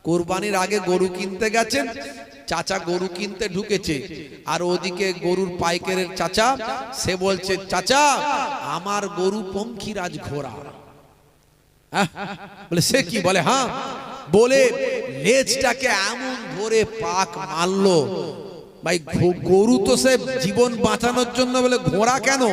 কুরবানির আগে গরু কিনতে গেছেন, চাচা গরু কিনতে ঢুকেছে, আর ওদিকে গরুর পাইকারের চাচা সে বলছে, চাচা আমার গরু পঙ্খিরাজ ঘোড়া। বলে সে কি? বলে হ্যাঁ। বলে লেজটাকে এমন ধরে পাক মারলো। ভাই গরু তো সে জীবন বাঁচানোর জন্য বলে, ঘোড়া কেন,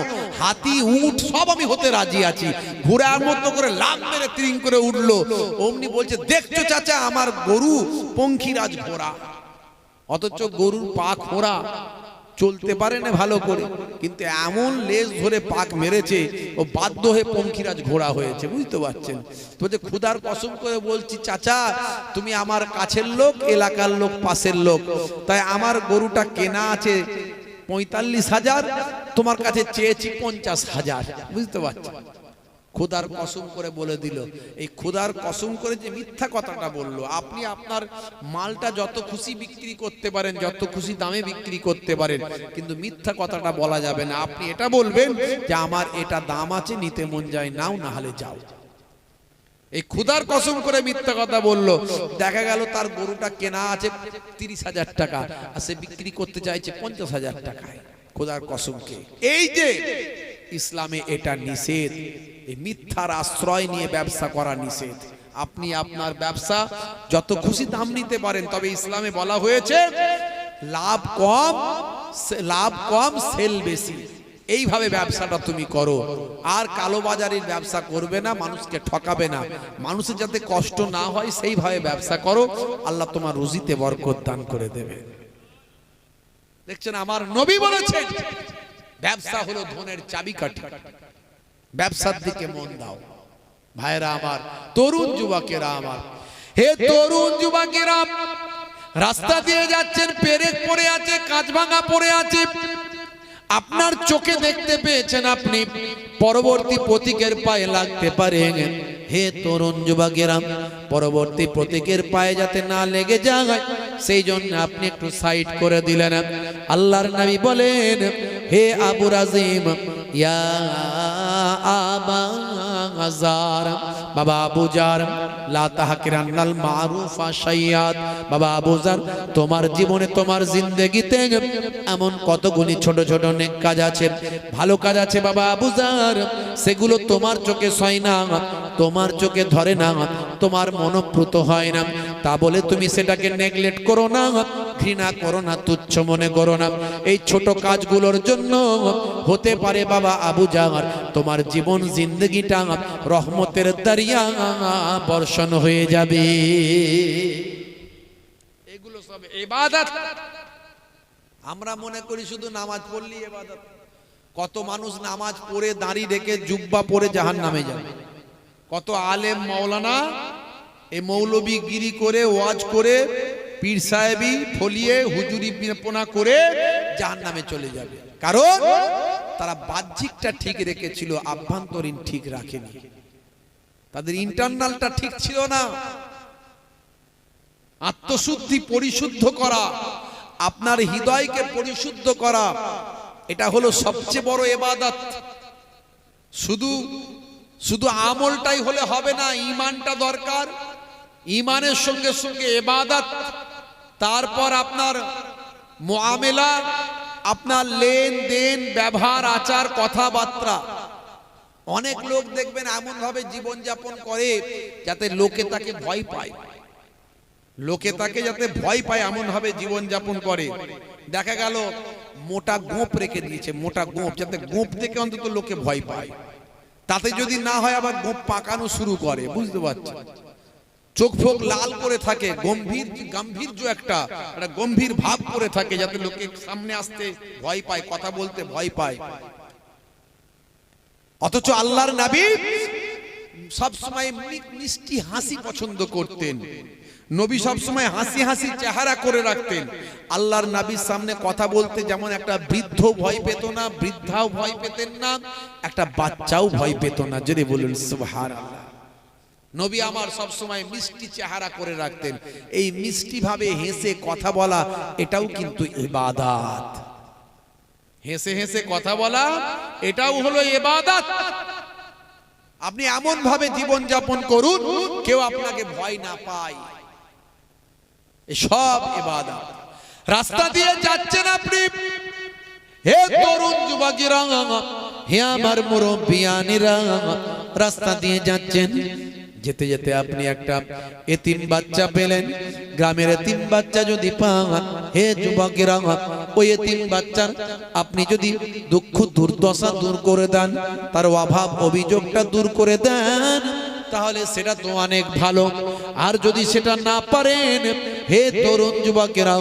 হাতি উট সব আমি হতে রাজি আছি, ঘোড়ার মতো করে লাফ মেরে ত্রিং করে উঠলো। অমনি বলছে, দেখছো চাচা আমার গরু পঙ্খিরাজ ঘোড়া। অথচ গরুর পা খোঁড়া, চলতে পারে না ভালো করে, কিন্তু এমন লেজ ধরে পাক মেরেছে ও বাধ্য হয়ে পঙ্খিরাজ ঘোড়া হয়েছে। বুঝতে পারছেন তো? যে খুদার কসম করে বলছি চাচা, তুমি আমার কাছের লোক, এলাকার লোক, পাশের লোক, তাই আমার গরুটা কেনা আছে ৪৫,০০০, তোমার কাছে চেয়েছি ৫০,০০০। বুঝতে পারছেন? খুদার কসম করে বলে দিল। এই খুদার কসম করে যে মিথ্যা কথাটা বললো, আপনি আপনার মালটা যত খুশি বিক্রি করতে পারেন, যত খুশি দামে বিক্রি করতে পারেন, কিন্তু মিথ্যা কথাটা বলা যাবে না। আপনি এটা বলবেন যে আমার এটা দাম আছে, নিতে মন যায় নাও, না হলে যাও। এই খুদার কসম করে মিথ্যা কথা বললো। দেখা গেল তার গরুটা কেনা আছে ৩০,০০০ টাকা, আর সে বিক্রি করতে চাইছে ৫০,০০০ টাকায়। খুদার কসমকে এই যে ইসলামে এটা নিষেধ, এই মিথ্যার আশ্রয় নিয়ে ব্যবসা করা নিষেধ। আপনি আপনার ব্যবসা যত খুশি দাম নিতে পারেন, তবে ইসলামে বলা হয়েছে লাভ কম সেল বেশি। এইভাবে ব্যবসাটা তুমি করো, আর কালোবাজারির ব্যবসা করবে না, মানুষকে ঠকাবে না, মানুষের যাতে কষ্ট না হয় সেইভাবে ব্যবসা করো। আল্লাহ তোমার রুজিতে বরকত দান করে দেবে। দেখছেন, আমার নবী বলেছেন ব্যবসা হলো ধনের চাবিকাঠি, ব্যবসার দিকে মন দাও। ভাইরা আমার, তরুণ যুবকেরা আমার, হে তরুণ যুবকেরা, রাস্তা দিয়ে যাচ্ছেন, পেরেক পড়ে আছে, কাঁচ ভাঙা পড়ে আছে, আপনার চোখে দেখতে পেয়েছেন, আপনি পরবর্তী প্রতীকের পায়ে লাগতে পারেন। হে তরুণ যুবকেরা, পরবর্তী প্রতীকের পায়ে যাতে না লেগে যায়, সেই জন্য আপনি একটু সাইড করে দিলেন। আল্লাহর নবী বলেন, হে আবু রাজিম, ইয়া আবা আযার, বাবা আবু জার, লা তাহকিরান্নাল মারুফা শাইয়াত। বাবা আবু জার, তোমার জীবনে, তোমার জিন্দেগিতে এমন কতগুলি ছোট ছোট নেক কাজ আছে, ভালো কাজ আছে বাবা আবু জার, সেগুলো তোমার চোখে সয় না, তোমার চোখে ধরে না, তোমার মনোপ্রুত হয় না। তা বলে তুমি সেটাকে নেগলেক্ট করো না, ঘৃণা করো না, তুচ্ছ মনে করো না। এই ছোট কাজগুলোর জন্য হতে পারে বাবা আবু জার তোমার জীবন জিন্দগিটা রহমতের দরিয়া বর্ষণ হয়ে যাবে। এগুলো সব ইবাদত। আমরা মনে করি শুধু নামাজ পড়লেই ইবাদত। কত মানুষ নামাজ পড়ে দাঁড়ি রেখে জুব্বা পরে জাহান্নামে যায়। কত আলেম মাওলানা এই মৌলবী গিরি করে, ওয়াজ করে, পীর সাহেবী ফলিয়ে, হুজুরি বিপনা করে জাহান্নামে চলে যাবে। কারণ তারা বাহ্যিকটা ঠিক রেখেছিল, আভ্যন্তরীণ ঠিক রাখেনি, তাদের ইন্টারনালটা ঠিক ছিল না। আত্মশুদ্ধি, পরিশুদ্ধ করা, আপনার হৃদয়কে পরিশুদ্ধ করা, এটা হলো সবচেয়ে বড় ইবাদত। শুধু আমলটাই হলে হবে না, ঈমানটা দরকার। ঈমানের সঙ্গে সঙ্গে ইবাদত, তারপর আপনার মুআমেলা, আপনার লেনদেন, ব্যবহার, আচার, কথাবার্তা। অনেক লোক দেখবেন এমন ভাবে জীবন যাপন করে যাতে লোকে তাকে ভয় পায়, লোকে তাকে যাতে ভয় পায় এমন ভাবে জীবন যাপন করে। দেখা গেল মোটা গোঁপ রেখে দিয়েছে, মোটা গোঁপ, যাতে গোঁপ থেকে অন্তত লোকে ভয় পায়। তাতে যদি না হয় আবার গোঁপ পাকানো শুরু করে। বুঝতে পারছেন? চোখ ফোক লাল করে থাকে, গাম্ভীর্য একটা গম্ভীর ভাব করে থাকে, যাতে লোকে সামনে আসতে ভয় পায়, কথা বলতে ভয় পায়। অথচ আল্লাহর নবী সবসময় মিষ্টি হাসি পছন্দ করতেন। নবী সবসময় হাসি হাসি চেহারা করে রাখতেন। আল্লাহর নবীর সামনে কথা বলতে যেমন একটা বৃদ্ধ ভয় পেত না, বৃদ্ধাও ভয় পেতেন না, একটা বাচ্চাও ভয় পেত না। যদি বলুন সুবহানাল্লাহ। নবী আমার সব সময় মিষ্টি চেহারা করে রাখতেন। এই মিষ্টি ভাবে হেসে কথা বলা, এটাও কিন্তু ইবাদত। হেসে হেসে কথা বলা, এটাও হলো ইবাদত। আপনি এমন ভাবে জীবন যাপন করুন কেউ আপনাকে ভয় না পায়। সব ইবাদত। রাস্তা দিয়ে যাচ্ছেন আপনি, হে তরুণ যুবকেরা, হে আমার মুরব্বিয়ানেরা, রাস্তা দিয়ে যাচ্ছেন, যেতে যেতে আপনি একটা এতিম বাচ্চা পেলেন। গ্রামের এতিম বাচ্চা যদি পান, হে যুবকেরা, ওই এতিম বাচ্চার আপনি যদি দুঃখ দুর্দশা দূর করে দেন, তার অভাব অভিযোগটা দূর করে দেন, তাহলে সেটা তো অনেক ভালো। আর যদি সেটা না পারেন, হে তরুণ যুবকেরা,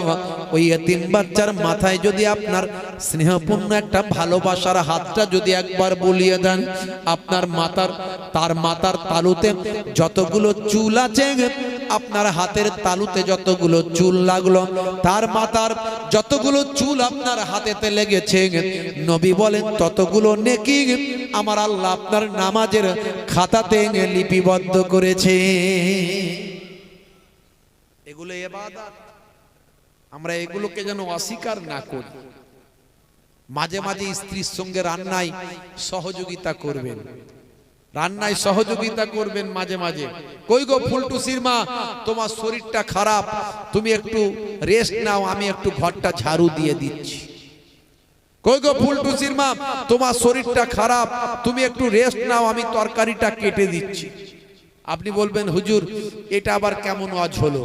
ওই এতিম বাচ্চার মাথায় যদি আপনার স্নেহপূর্ণ একটা ভালোবাসার হাতটা যদি একবার বুলিয়ে দেন, আপনার তার মাথার তালুতে যতগুলো চুল আছে, আপনার হাতের তালুতে যতগুলো চুল লাগলো, তার মাথার যতগুলো চুল আপনার হাতেতে লেগেছে, নবী বলেন ততগুলো নেকি আমার আল্লাহ আপনার নামাজের খাতাতে লিপিবদ্ধ করেছে। এগুলো ইবাদত। আমরা এগুলোকে যেন অস্বীকার না করি। মাঝে মাঝে স্ত্রীর সঙ্গে রান্নায় সহযোগিতা করবেন, রান্নায় সহযোগিতা করবেন মাঝে মাঝে। কই গো ফুলটুসির মা, তোমার শরীরটা খারাপ, তুমি একটু রেস্ট নাও, আমি একটু ঘরটা ঝাড়ু দিয়ে দিচ্ছি। কই গো ফুলটুসির মা, তোমার শরীরটা খারাপ, তুমি একটু রেস্ট নাও, আমি তরকারিটা কেটে দিচ্ছি। আপনি বলবেন হুজুর এটা আবার কেমন ওয়াজ হলো?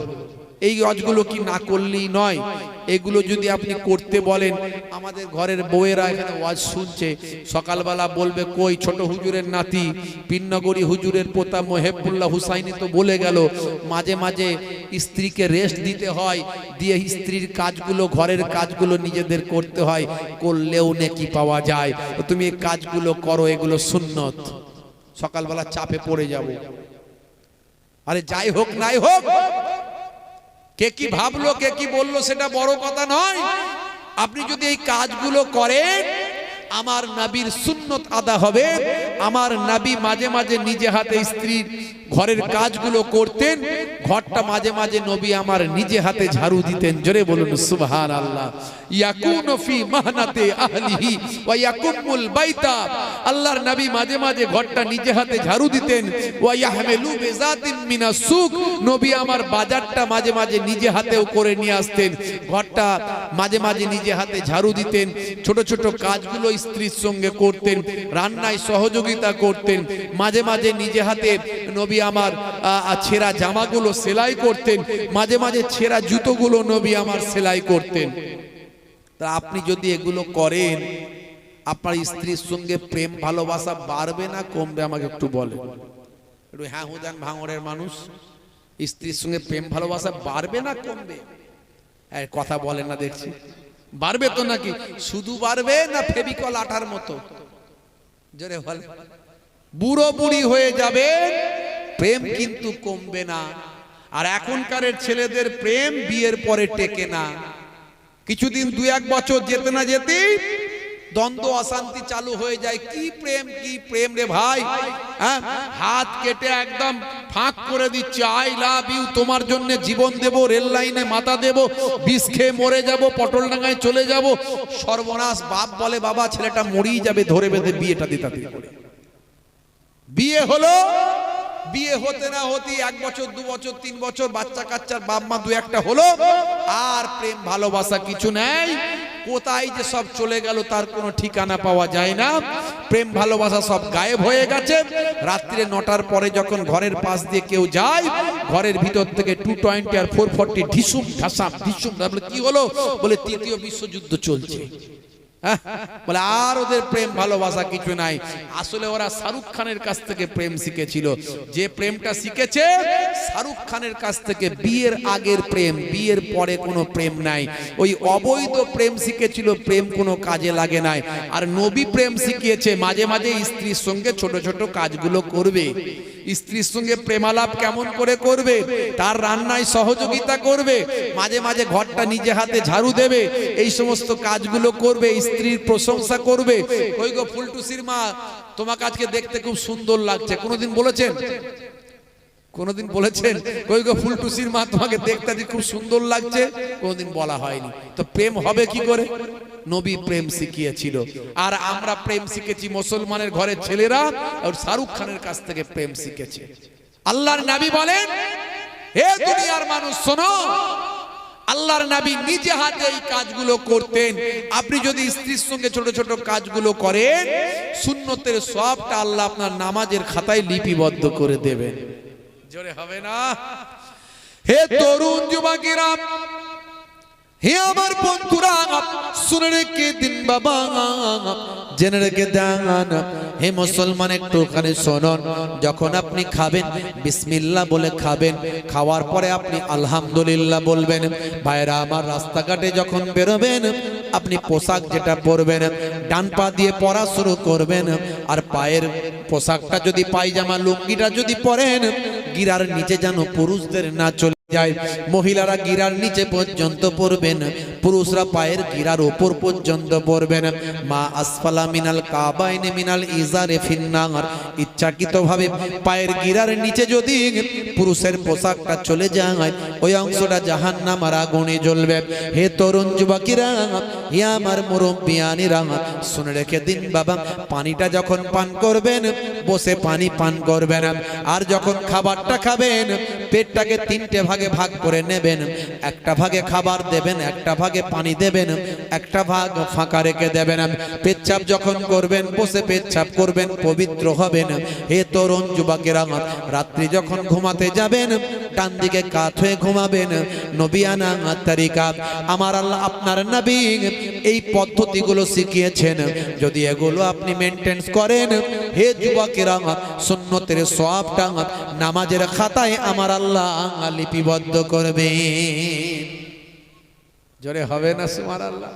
এই ওয়াজগুলো কি না করলেই নয়? এগুলো যদি আপনি করতে বলেন, আমাদের ঘরের বউয়েরা এখানে ওয়াজ শুনছে, সকালবেলা বলবে কই ছোট হুজুরের নাতি পিন্নগরী হুজুরের পোতা মহেবুল্লাহ হুসাইনি তো বলে গেল মাঝে মাঝে স্ত্রীকে রেস্ট দিতে হয়, দিয়ে স্ত্রীর কাজগুলো ঘরের কাজগুলো নিজেদের করতে হয়, করলেও নেকি পাওয়া যায়। তো তুমি এই কাজগুলো করো, এগুলো সুন্নত। সকালবেলা চাপে পড়ে যাব। আরে যাই হোক নাই হোক, কে কি ভাবলো কে কি বললো সেটা বড় কথা নয়। আপনি যদি এই কাজগুলো করেন, আমার নবীর সুন্নত আদা হবে। আমার নবী মাঝে মাঝে নিজে হাতে স্ত্রীর ঘরের কাজগুলো করতেন, ঘরটা মাঝে মাঝে নবী আমার নিজে হাতে ঝাড়ু দিতেন। জোরে বলুন সুবহানাল্লাহ। ইয়াকুনু ফি মাহনাতি আহলিহি ওয়া ইয়াকুমুল বাইতা। আল্লাহর নবী মাঝে মাঝে ঘরটা নিজে হাতে ঝাড়ু দিতেন। ওয়া ইয়াহমিলু বিজাতিন মিনাস সুক। নবী আমার বাজারটা মাঝে মাঝে নিজে হাতেও করে নিয়ে আসতেন, ঘরটা মাঝে মাঝে নিজে হাতে ঝাড়ু দিতেন। ছোট ছোট কাজগুলো স্ত্রীর সঙ্গে করতেন, রান্নায় সহযোগিতা করতেন। মাঝে মাঝে নিজে হাতে নবী আমার ছেঁড়া জামাগুলো সেলাই করতেন, মাঝে মাঝে ছেঁড়া জুতোগুলো নবী আমার সেলাই করতেন। তা আপনি যদি এগুলো করেন, আপনার স্ত্রীর সঙ্গে প্রেম ভালোবাসা বাড়বে না কমবে? আমাকে একটু বলেন। একটু হ্যাঁ হুদান ভাঙড়ের মানুষ, স্ত্রীর সঙ্গে প্রেম ভালোবাসা বাড়বে না কমবে? কথা বলেন না দেখছি। বাড়বে তো নাকি? শুধু বাড়বে না ফেবিকল আঠার মতো? জোরে বলে। বুড়ো বুড়ি হয়ে যাবে, প্রেম কিন্তু কমবে না। আর এখনকার ছেলেদের প্রেম বিয়ের পরে টেকে না। কিছুদিন 2-1 বছর যেতে না যেতেই দ্বন্দ্ব অশান্তি চালু হয়ে যায়। কি প্রেম রে ভাই, হ্যাঁ হাত কেটে একদম ফাঁক করে দিচ্ছে। আই লাভ ইউ, তোমার জন্য জীবন দেব, রেল লাইনে মাথা দেব, বিষ খেয়ে মরে যাব, পটলডাঙ্গায় চলে যাব। সর্বনাশ। বাপ বলে বাবা ছেলেটা মরেই যাবে, ধরে বেঁধে বিয়েটা দিতে করে। বিয়ে হলো, বিয়ে হতে না হতে 1 বছর 2 বছর 3 বছর বাচ্চা কাচ্চার বাপ মা 2-1টা হলো, আর প্রেম ভালোবাসা কিছু নেই। কোথায় যে সব চলে গেল তার কোনো ঠিকানা পাওয়া যায় না। প্রেম ভালোবাসা সব গায়েব হয়ে গেছে। রাত্রে 9টার পরে যখন ঘরের পাশ দিয়ে কেউ যায়, ঘরের ভিতর থেকে 220 আর 440 ঢিসুম ঢাসাম ঢিসুম। কি হলো? বলে তৃতীয় বিশ্বযুদ্ধ চলছে। বলে আর ওদের প্রেম ভালোবাসা কিছু নাই। আসলে ওরা শাহরুখ খানের কাছ থেকে প্রেম শিখেছিল। যে প্রেমটা শিখেছে শাহরুখ খানের কাছ থেকে, বিয়ের আগের প্রেম, বিয়ের পরে কোনো প্রেম নাই। ওই অবৈধ প্রেম শিখেছিল, প্রেম কোনো কাজে লাগে নাই। আর নবী প্রেম শিখিয়েছে, মাঝে মাঝে স্ত্রীর সঙ্গে ছোট ছোট কাজগুলো করবে। স্ত্রীর সঙ্গে প্রেমালাপ কেমন করে করবে, তার রান্নায় সহযোগিতা করবে, মাঝে মাঝে ঘরটা নিজে হাতে ঝাড়ু দেবে, এই সমস্ত কাজগুলো করবে, স্ত্রীর প্রশংসা করবে। ওই গো ফুলটুসির মা, তোমাকে আজকে দেখতে খুব সুন্দর লাগছে। কোনোদিন বলেছেন? কোনোদিন বলেছেন কই গো ফুলটুসির মা তোমাকে দেখতে খুব সুন্দর লাগছে? কোনোদিন বলা হয়নি। তো প্রেম হবে কি করে? নবী প্রেম শিখিয়েছিল, আর আমরা প্রেম শিখেছি মুসলমানের ঘরের ছেলেরা আর শাহরুখ খানের কাছ থেকে প্রেম শিখেছে। আল্লাহর নবী বলেন, হে দুনিয়ার মানুষ শোনো, আল্লাহর নবী নিজে হাতে এই কাজগুলো করতেন। আপনি যদি স্ত্রীর সঙ্গে ছোট ছোট কাজগুলো করেন, সুন্নতের সবটা আল্লাহ আপনার নামাজের খাতায় লিপিবদ্ধ করে দেবেন। জোরে হবে না? হে তরুণ যুবকেরা, হে আমার বন্ধুরা, শুনে রেখে দিন বাবা, জেনে রেখে দেন। হে মুসলমান, একটুখানি শুনুন, যখন আপনি খাবেন বিসমিল্লাহ বলে খাবেন, খাওয়ার পরে আপনি আলহামদুলিল্লাহ বলবেন। ভাইরা আমার, রাস্তাঘাটে যখন বেরোবেন আপনি পোশাক যেটা পরবেন ডান পা দিয়ে পরা শুরু করবেন, আর পায়ের পোশাকটা যদি পায়জামা লুঙ্গিটা যদি পরেন, গিরার নিচে যেন পুরুষদের না চলে যায়। মহিলারা গিরার নিচে পর্যন্ত পরবেন, পুরুষরা পায়ের গিরার উপর পর্যন্ত পরবেন। মা আসফালা মিনাল কাবাইনি মিনাল ইজারে ফিন্নার, ইচ্ছাকৃতভাবে পায়ের গিরার নিচে যদি পুরুষের পোশাকটা চলে যায়, ওই অংশটা জাহান্নামের আগুনে জ্বলবে। হে তরুণ যুবকেরা, হে আমার মুরব্বিয়ানিরা, শুনে রেখে দিন বাবা, পানিটা যখন পান করবেন বসে পানি পান করবেন, আর যখন খাবারটা খাবেন পেটটাকে তিনটে ভাগে ভাগ করে নেবেন। একটা ভাগে খাবার দেবেন, একটা ভাগে পানি দেবেন, একটা ভাগ ফাঁকা রেখে দেবেন। পেচ্ছাপ যখন করবেন বসে পেচ্ছাপ করবেন, পবিত্র হবেন। হে তরুণ যুবকেরা, রাত্রি যখন ঘুমাতে যাবেন ডান দিকে কাত হয়ে ঘুমাবেন। নবিয়ানা তারিকা, আমার আল্লাহ আপনার নবী এই পদ্ধতিগুলো শিখিয়েছেন। যদি এগুলো আপনি মেনটেন করেন, হে যুবকেরা, সুন্নতের সওয়াবটা নামাজের খাতায় আমার আল্লাহ লিপিবদ্ধ করবে। জোরে হবে না সুবহানাল্লাহ?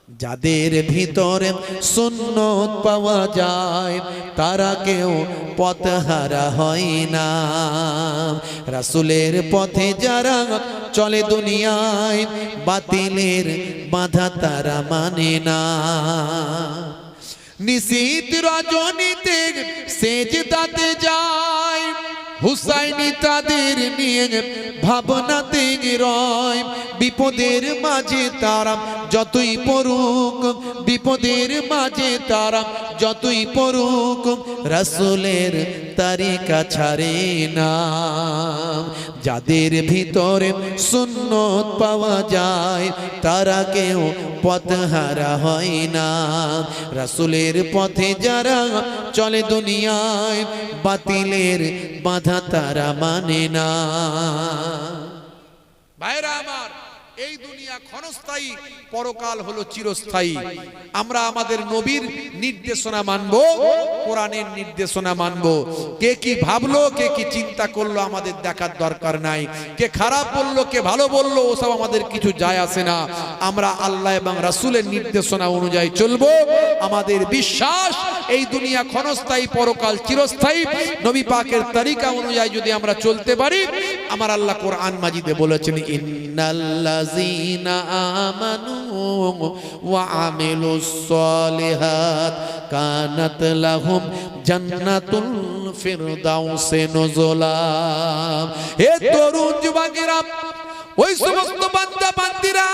যাদের ভিতরে সুন্নত পাওয়া যায় তারা কেউ পথহারা হয় না। রাসূলের পথে যারা চলে দুনিয়ায়, বাতিলের বাধা তারা মানে না। নিশীত রজনীতে সেজদাতে যায়, হুসাইনি তাদের নিয়ে ভাবনাতে রয়। বিপদের মাঝে তারা যতই পড়ুক, বিপদের মাঝে তারা যতই পড়ুক, রাসূলের তরিকা ছাড়ে না। যাদের ভিতরে সুন্নত পাওয়া যায় তারা কেউ পথহারা হয় না। রাসূলের পথে যারা চলে দুনিয়ায়, বাতিলের বাধা তারা মানে না। ভাইরা আমার, এই দুনিয়া ক্ষণস্থায়ী, পরকাল হলো চিরস্থায়ী। আমরা আমাদের নবীর নির্দেশনা মানব, কোরআনের নির্দেশনা মানব। কে কি ভাবলো, কে কি চিন্তা করলো আমাদের দেখার দরকার নাই। কে খারাপ বললো, কে ভালো বললো, ওসব আমাদের কিছু যায় আসে না। আমরা আল্লাহ এবং রাসূলের নির্দেশনা অনুযায়ী চলবো। আমাদের বিশ্বাস এই দুনিয়া ক্ষণস্থায়ী, পরকাল চিরস্থায়ী। নবী পাকের তরিকা অনুযায়ী যদি আমরা চলতে পারি, আমার আল্লাহ কোরআন মাজিদে বলেছেন, ইন্নাল্লাযীনা আমানু ওয়া আমিলুস সালিহাত কানাত লাহুম জান্নাতুল ফিরদাউসি নুজুলা। হে তরুণ যুবকেরা, ওই সমস্ত বান্দা বান্দীরা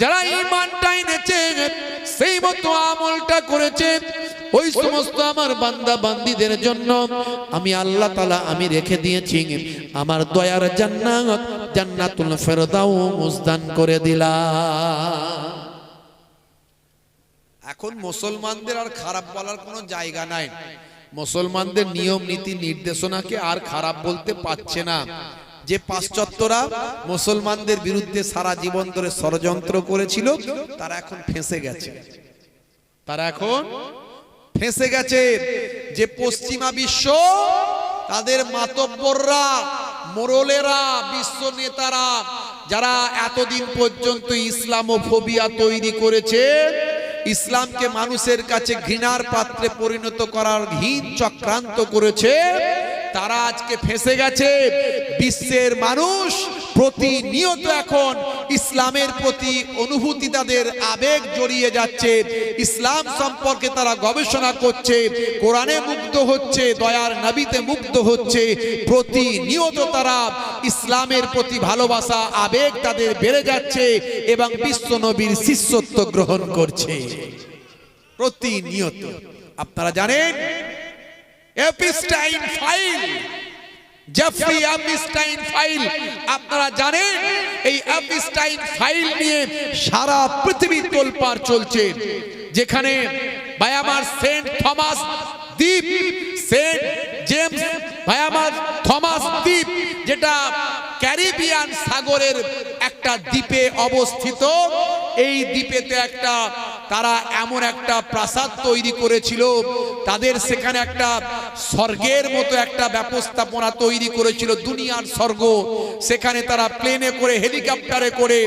যারা ঈমানটা এনেছে, সেই মতো আমলটা করেছে, ওই সমস্ত আমার বান্দা বান্দীদের জন্য আমি আল্লাহ তাআলা আমি রেখে দিয়েছি আমার দয়ার জান্নাত, জান্নাতুল ফিরদাউস দান করে দিলাম। এখন মুসলমানদের আর খারাপ বলার কোনো জায়গা নাই। মুসলমানদের নিয়ম নীতি নির্দেশনাকে আর খারাপ বলতে পারছে না। যে পাশ্চাত্যরা মুসলমানদের বিরুদ্ধে সারা জীবন ধরে ষড়যন্ত্র করেছিল, তারা এখন ফেঁসে গেছে। তারা এখন ফেঁসে গেছে। যে পশ্চিমা বিশ্ব, তাদের মাতব্বররা, মোরলেরা, বিশ্ব নেতারা, যারা এতদিন পর্যন্ত ইসলামোফোবিয়া তৈরি করেছে, ইসলামকে মানুষের কাছে ঘৃণার পাত্রে পরিণত করার হীন চক্রান্ত করেছে, তারা আজকে ফেঁসে গেছে। বিশ্বের মানুষ প্রতিনিয়ত এখন ইসলামের প্রতি অনুভূতি, তাদের আবেগ জড়িয়ে যাচ্ছে, ইসলাম সম্পর্কে তারা গবেষণা করছে, কোরআনে মুগ্ধ হচ্ছে, দয়ার নবীতে মুগ্ধ হচ্ছে, প্রতিনিয়ত তারা ইসলামের প্রতি ভালোবাসা, আবেগ তাদের বেড়ে যাচ্ছে এবং বিশ্ব নবীর শিষ্যত্ব গ্রহণ করছে প্রতিনিয়ত। আপনারা জানেন Epstein file, Jeffrey Epstein file, আপনারা জানেন এই এপস্টাইন ফাইল নিয়ে সারা পৃথিবী তোলপাড় চলছে, যেখানে ভাই আমার সেন্ট থমাস দ্বীপ, সেন্ট জেমস ভাই আমার থমাস দ্বীপ, যেটা ক্যারিবিয়ান সাগরের একটা দ্বীপে অবস্থিত, এই দ্বীপেতে একটা তারা এমন একটা প্রাসাদ তৈরি করেছিল, তাদের সেখানে একটা স্বর্গের মতো একটা ব্যবস্থাপনা তৈরি করেছিল, দুনিয়ার স্বর্গ। সেখানে তারা প্লেনে করে, হেলিকপ্টারে করে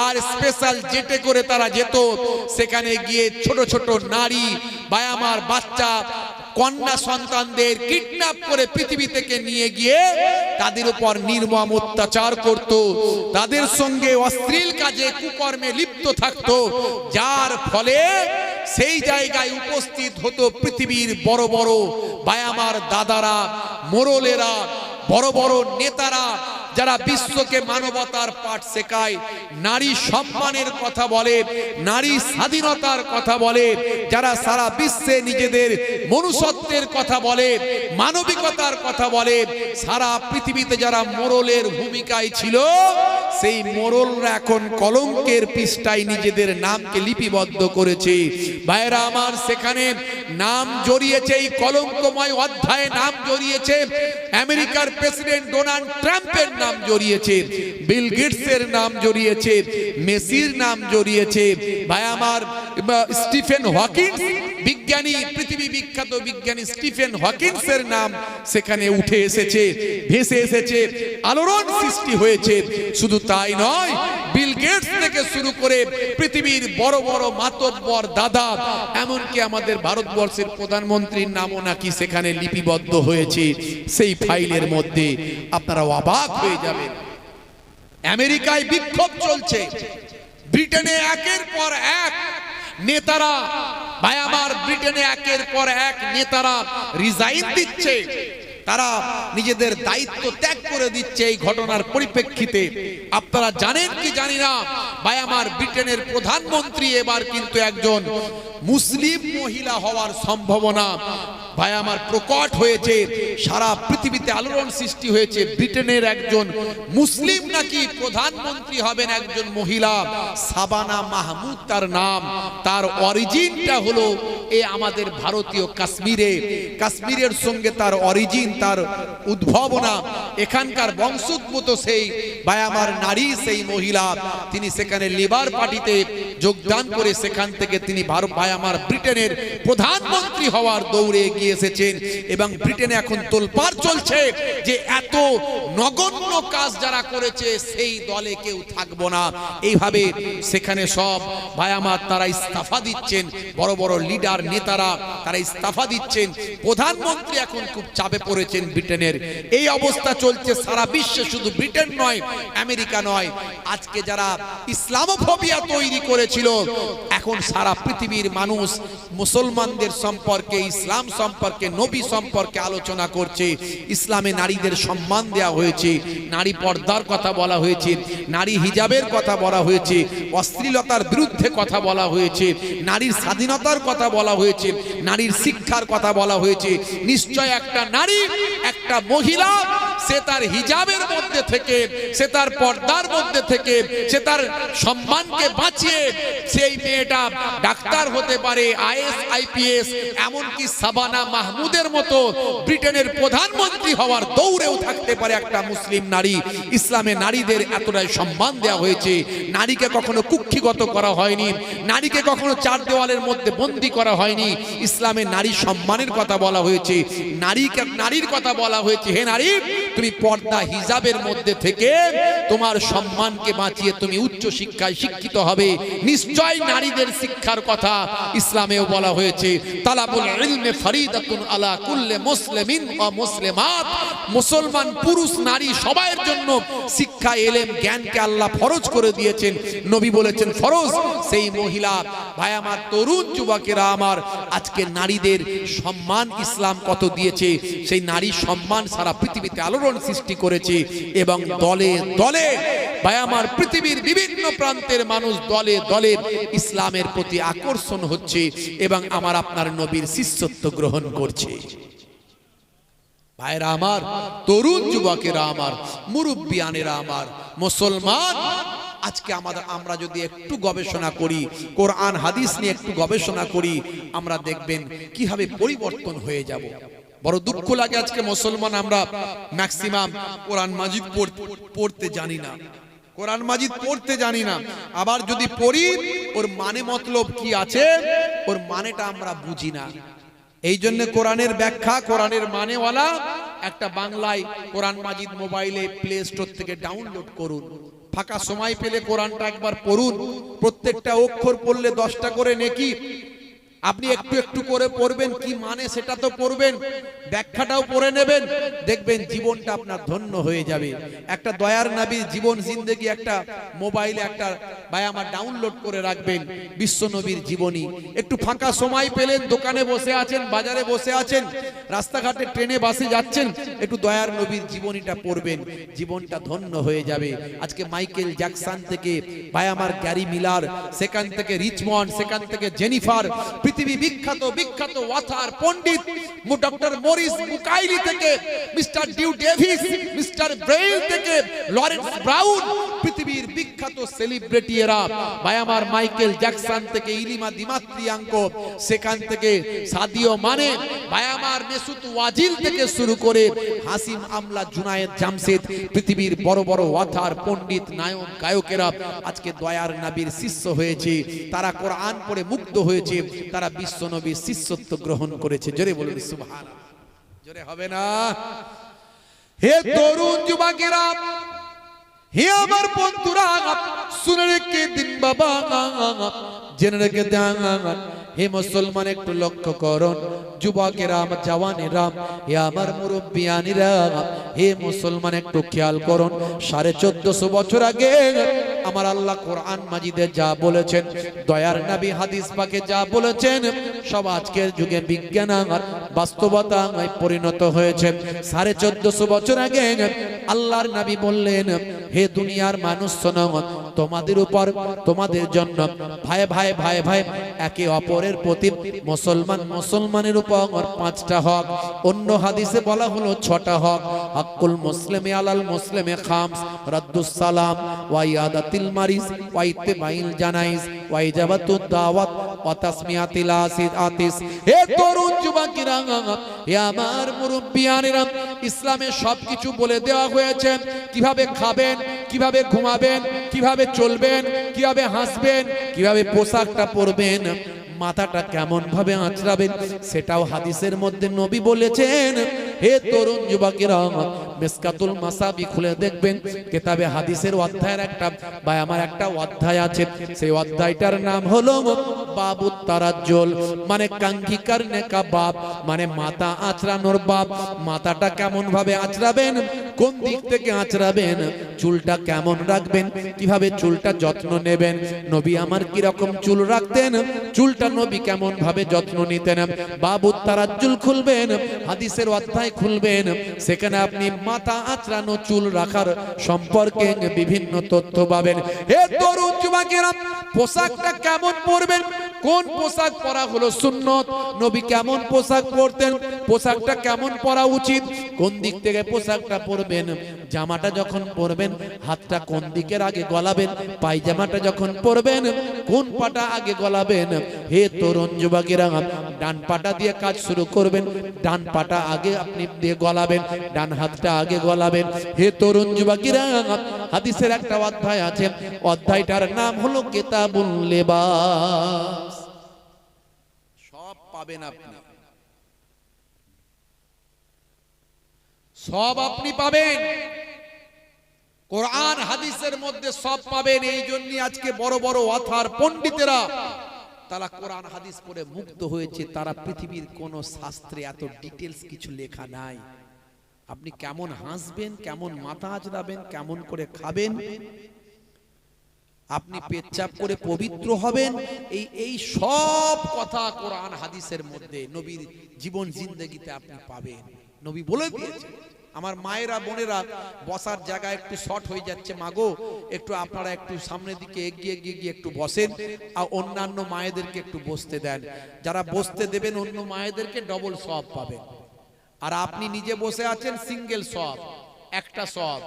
আর স্পেশাল জেটে করে তারা যেত। সেখানে গিয়ে ছোট ছোট নারী বা আমার বাচ্চা কন্যা সন্তানদের কিডন্যাপ করে পৃথিবী থেকে নিয়ে গিয়ে তাদের উপর নির্মম অত্যাচার করত, তাদের সঙ্গে অশ্লীল কাজে কুকর্মে লিপ্ত থাকত, যার ফলে সেই জায়গায় উপস্থিত হতো পৃথিবীর বড় বড় ভাই আমার দাদারা, মোড়লেরা, বড় বড় নেতারা, যারা বিশ্বকে মানবতার পাঠ শেখায়, নারী সম্মানের কথা বলে, নারী স্বাধীনতার কথা বলে, যারা সারা বিশ্বে নিজেদের মনুষ্যত্বের কথা বলে, মানবিকতার কথা বলে, সারা পৃথিবীতে যারা মোড়লের ভূমিকায় ছিল, সেই মোড়লরা এখন কলঙ্কের পৃষ্ঠায় নিজেদের নামকে লিপিবদ্ধ করেছে। ভাইরা আমার, সেখানে নাম জড়িয়েছে, এই কলঙ্কময় অধ্যায়ে নাম জড়িয়েছে আমেরিকার প্রেসিডেন্ট ডোনাল্ড ট্রাম্পের নাম জড়িয়েছে, বিল গেটসের নাম জড়িয়েছে, মেসির নাম জড়িয়েছে, ভাই আমার স্টিফেন হকিন্স বিজ্ঞানী, পৃথিবী বিখ্যাত বিজ্ঞানী স্টিফেন হকিন্সের নাম সেখানে উঠে এসেছে, ভেসে এসেছে, আলোড়ন সৃষ্টি হয়েছে। শুধু তাই নয়, বিল গেটস থেকে শুরু করে পৃথিবীর বড় বড় মাতব্বর দাদা, এমনকি আমাদের ভারতবর্ষের প্রধানমন্ত্রীর নামও নাকি সেখানে লিপিবদ্ধ হয়েছে সেই ফাইলের মধ্যে। আপনারা অবাক হয়ে যাবেন। আমেরিকায় বিক্ষোভ চলছে, ব্রিটেনে একের পর এক নেতারা, ভাই আমার ব্রিটেনে একের পর এক নেতারা রিজাইন দিচ্ছে, তারা নিজেদের দায়িত্ব ত্যাগ করে দিচ্ছে এই ঘটনার পরিপ্রেক্ষিতে। আপনারা জানেন কি জানি না, ভাই আমার ব্রিটেনের প্রধানমন্ত্রী এবার কিন্তু একজন মুসলিম মহিলা হওয়ার সম্ভাবনা ভাই আমার প্রকট হয়েছে। সারা পৃথিবীতে আলোড়ন সৃষ্টি হয়েছে, ব্রিটেনের একজন মুসলিম নাকি প্রধানমন্ত্রী হবেন, একজন মহিলা, সাবানা মাহমুদ তার নাম। তার অরিজিনটা হলো এই আমাদের ভারতীয় কাশ্মীরে, কাশ্মীরের সঙ্গে তার অরিজিন, তার উদ্ভাবনা, এখানকার বংশোদ্ভূত সেই ভাই আমার নারী, সেই মহিলা। তিনি সেখানে লেবার পার্টিতে যোগদান করে সেখান থেকে তিনি ভাই আমার ব্রিটেনের প্রধানমন্ত্রী হওয়ার দৌড়ে এগিয়ে এসেছেন। এবং ব্রিটেনে এখন তোলপাড় চলছে যে এত নগণ্য কাজ যারা করেছে সেই দলে কেউ থাকবো না, এইভাবে সেখানে সব ভাই আমার তারা ইস্তফা দিচ্ছেন, বড় বড় লিডার নেতারা তারা ইস্তফা দিচ্ছেন। প্রধানমন্ত্রী এখন খুব চাপে পড়েছেন ব্রিটেনের। এই অবস্থা চলছে সারা বিশ্বে, শুধু ব্রিটেন নয়, আমেরিকা নয়। আজকে যারা ইসলামোফোবিয়া তৈরি করেছিল, এখন সারা পৃথিবীর মানুষ মুসলমানদের সম্পর্কে, ইসলাম সম্পর্কে, নবী সম্পর্কে আলোচনা করছে। ইসলামে নারীদের সম্মান দেওয়া হয়েছে, নারী পর্দার কথা বলা হয়েছে, নারী হিজাবের কথা বলা হয়েছে, অশ্লীলতার বিরুদ্ধে কথা বলা হয়েছে, নারীর স্বাধীনতার কথা বলা হয়েছে, নারীর শিক্ষার কথা বলা হয়েছে। নিশ্চয় একটা নারী, একটা মহিলা, সে তার হিজাবের মধ্যে থেকে, সে তার পর্দার মধ্যে থেকে, সে তার সম্মানকে বাঁচিয়ে সেই মেয়েটা ডাক্তার হতে পারে, আইএস আইপিএস, এমনকি সাবানা মাহমুদের মতো ব্রিটেনের প্রধানমন্ত্রী হওয়ার দৌড়েও থাকতে পারে একটা মুসলিম নারী। ইসলামে নারীদের এতটাই সম্মান দেওয়া হয়েছে, নারীকে কখনো কুক্ষিগত করা হয়নি, নারীকে কখনো চার দেওয়ালের মধ্যে বন্দী করা হয়নি। ইসলামে নারী সম্মানের কথা বলা হয়েছে, নারীর কথা বলা হয়েছে, হে নারী তুমি পর্দা হিজাবের মধ্যে থেকে তোমার সম্মানকে বাঁচিয়ে তুমি উচ্চ শিক্ষায় শিক্ষিত হবে। নিশ্চয় নারীদের শিক্ষার কথা ইসলামেও বলা হয়েছে, তালাবুল ইলমে ফরিদাতুন আলা কুল্লি মুসলিমিন ওয়া মুসলিমাত। মুসলমান পুরুষ নারী সবার জন্য শিক্ষা এলেম জ্ঞানকে আল্লাহ ফরজ করে দিয়েছেন। নবী বলেছেন ফরজ। সেই মহিলা ভাই আমার, তরুণ যুবকেরা আমার, আজকে নারীদের সম্মান ইসলাম কত দিয়েছে, সেই নারী সম্মান সারা পৃথিবীতে আলোড়ন সৃষ্টি করেছে। এবং দলে দলে ভাই আমার, পৃথিবীর বিভিন্ন প্রান্তের মানুষ দলে দলে ইসলামের প্রতি আকর্ষণ হচ্ছে এবং আমার আপনার নবীর শিষ্যত্ব গ্রহণ করছে। ভাইরা আমার, তরুণ যুবকেরা আমার, মুরব্বিয়ানেরা আমার, মুসলমান আজকে আমরা যদি একটু গবেষণা করি, কোরআন হাদিস নিয়ে একটু গবেষণা করি, আমরা দেখবেন কিভাবে পরিবর্তন হয়ে যাব। বড় দুঃখ লাগে আজকে মুসলমান আমরা ম্যাক্সিমাম কোরআন মাজিদ পড়তে জানি না, কোরআন মাজিদ পড়তে জানি না। আবার যদি পড়ি ওর মানে মতলব কি আছে ওর মানেটা আমরা বুঝি না। এই জন্য কোরআনের ব্যাখ্যা, কোরআনের মানেওয়ালা একটা বাংলায় কোরআন মাজিদ মোবাইলে প্লে স্টোর থেকে ডাউনলোড করুন। ফাঁকা সময় পেলে কোরআনটা একবার পড়ুন। প্রত্যেকটা অক্ষর পড়লে 10টা করে নেকি। আপনি একটু একটু করে পড়বেন, কি মানে সেটা তো পড়বেন, ব্যাখ্যাটাও পড়ে নেবেন, দেখবেন জীবনটা আপনার ধন্য হয়ে যাবে। একটা দয়ার নবীর জীবন জিন্দেগি একটা মোবাইলে একটা ভাই আমার ডাউনলোড করে রাখবেন, বিশ্ব নবীর জীবনী। একটু ফাঁকা সময় পেলেন, দোকানে বসে আছেন, বাজারে বসে আছেন, রাস্তাঘাটে ট্রেনে বাসে যাচ্ছেন, একটু দয়ার নবীর জীবনীটা পড়বেন, জীবনটা ধন্য হয়ে যাবে। আজকে মাইকেল জ্যাকসন থেকে ভাই আমার গ্যারি মিলার, সেখান থেকে রিচমন্ড, সেখান থেকে জেনিফার, পৃথিবী বিখ্যাত বিখ্যাত ওয়াথার পণ্ডিত ডক্টর মরিস বুকাইলি থেকে মিস্টার ডিউ ডেভিস, মিস্টার ব্রেইল থেকে লরেন্স ব্রাউন, পৃথিবীর বিখ্যাত সেলিব্রিটি এরা ভাই আমার, মাইকেল জ্যাকসন থেকে ইলিমা দিমাত্রিয়াঙ্কো, সেখান থেকে সাদিও মানে ভাই আমার, মেসুত ওয়াজিল থেকে শুরু করে হাসিম আমলা, জুনায়েদ জামশেদ, পৃথিবীর বড় বড় ওয়াথার পণ্ডিত নায়ক গায়কেরা আজকে দয়ার নবীর শিষ্য হয়েছে। তারা কোরআন পড়ে মুগ্ধ হয়েছে, তারা বিশ্ব নবীর শিষ্যত্ব গ্রহণ করেছে। জোরে বলুন সুবহানাল্লাহ। জোরে হবে না? হে তরুণ যুবকেরা, হে আমার বন্ধুরা, শুনে রেখে দিন বাবা, জেনে রেখে দেন। হে মুসলমান একটু লক্ষ্য করুন, যুবকেরা, জওয়ানেরা, হে আমার মুরব্বিয়ানিরা, হে মুসলমান একটু খেয়াল করুন। 1450 বছর আগে আমার আল্লাহ কোরআন মাজিদে যা বলেছেন, দয়ার নবী হাদিস পাকে যা বলেছেন, সব আজকের যুগে বিজ্ঞান আর বাস্তবতায় পরিণত হয়েছে। 1450 বছর আগে আল্লাহর নবী বললেন, হে দুনিয়ার মানুষ শোনো, তোমাদের উপর, তোমাদের জন্য ভাই ভাই ভাই ভাই একে অপরের প্রতি মুসলমানের উপর 5টা হক। অন্য হাদিসে বলা হলো 6টা হক। হাক্কুল মুসলিমি আলাল মুসলিমি খামস, রাদ্দুস সালাম, ওয়া ইয়াদাতিল মারিজ, ওয়া ইত্তিবাইল জানাইজ, ওয়া ইজাবাতুদ দাওয়াত, ওয়া তাসমিয়াতিল আতিস। হে তরুণ যুবকেরা, হে আমার মুরব্বিয়ানেরা, ইসলামে সবকিছু বলে দেওয়া হয়েছে। কিভাবে খাবেন, কিভাবে ঘুমাবেন, কিভাবে চলবেন, কিভাবে হাসবেন, কিভাবে পোশাকটা পরবেন, মাথাটা কেমন ভাবে আঁচড়াবেন, সেটাও হাদিসের মধ্যে নবী বলেছেন। হে তরুণ যুবকেরা, মিসকাতুল মাসাবি খুলে দেখবেন, কিতাবে হাদিসের অধ্যায়ের একটা ভাই আমার একটা অধ্যায় আছে। সেই অধ্যায়টার নাম হলো বাবুত তারাজ্জুল, মানে কাঙ্ক্ষী করনে কা বাব, মানে মাথা আঁচড়ানোর বাব। মাথাটা কেমন ভাবে আঁচড়াবেন, কোন দিক থেকে আঁচড়াবেন, চুলটা কেমন রাখবেন, কিভাবে চুলটা যত্ন নেবেন, নবী আমার কি রকম চুল রাখতেন, চুলটা নবী কেমন ভাবে যত্ন নিতেন। বাবুত তারাজ্জুল খুলবেন, হাদিসের অধ্যায় খুলবেন, সেখানে আপনি মাথা আঁচড়ানো, চুল রাখার সম্পর্কে বিভিন্ন তথ্য পাবেন। হে তরুণ যুবকেরা, পোশাকটা কেমন পরবেন, কোন পোশাক পরা হলো সুন্নত, নবী কেমন পোশাক পরতেন, পোশাকটা কেমন পরা উচিত, কোন দিক থেকে পোশাকটা পরবেন, জামাটা যখন পরবেন হাতটা কোন দিকের আগে গলাবেন, পায়জামাটা যখন পরবেন কোন পাটা আগে গলাবেন। হে তরুণ যুবকেরা, ডান পাটা দিয়ে কাজ শুরু করবেন, ডান পাটা আগে আপনি দিয়ে গলাবেন, ডান হাতটা আগে গলাবেন। হে তরুণ যুবকেরা, হাদিসের একটা অধ্যায় আছে, অধ্যায়টার নাম হলো কিতাবুল লিবাস। সব পাবেন আপনি, সব আপনি পাবেন, কোরআন হাদিসের মধ্যে সব পাবেন। এই জন্য আজকে বড় বড় অথার পণ্ডিতেরা তারা কোরআন হাদিস পড়ে মুক্ত হয়েছে। তারা পৃথিবীর কোন শাস্ত্রে এত ডিটেলস কিছু লেখা নাই। আপনি কেমন হাসবেন, কেমন মাথা আঁচড়াবেন, কেমন করে খাবেন, আপনি পেচ্ছাপ করে পবিত্র হবেন, এই সব কথা কোরআন হাদিসের মধ্যে নবীর জীবন জিন্দেগিতে আপনি পাবেন। নবী বলে দিয়েছে। আমার মায়েরা বোনেরা বসার জায়গা একটু শর্ট হয়ে যাচ্ছে, মাগো একটু আপনারা একটু সামনের দিকে এগিয়ে গিয়ে একটু বসেন, আর অন্যান্য মায়েদেরকে একটু বসতে দেন। যারা বসতে দেবেন অন্য মায়েদেরকে ডবল সওয়াব পাবেন, আর আপনি নিজে বসে আছেন সিঙ্গেল সওয়াব, একটা সওয়াব।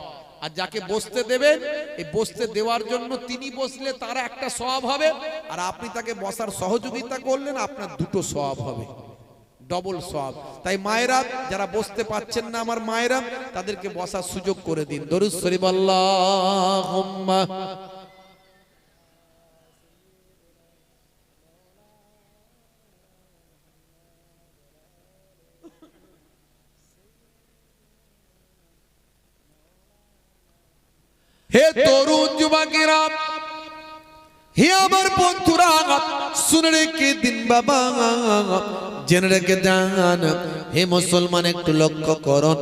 আর যাকে বসতে দেবেন, এই বসতে দেওয়ার জন্য তিনি বসলে তার একটা সওয়াব হবে, আর আপনি তাকে বসার সহযোগিতা করলেন আপনার দুটো সওয়াব হবে, ডবল সওয়াব। তাই মায়েরা যারা বসতে পাচ্ছেন না, আমার মায়েরা, তাদেরকে বসার সুযোগ করে দিন। দরুদ শরীফ আল্লাহুম্মা। হে তরুণ যুবকেরা, হে আমার বন্ধুরা, শুনে রেখে দিন বাবা, জেনে রেখে যান। হে মুসলমান, একটু লক্ষ্য করুন।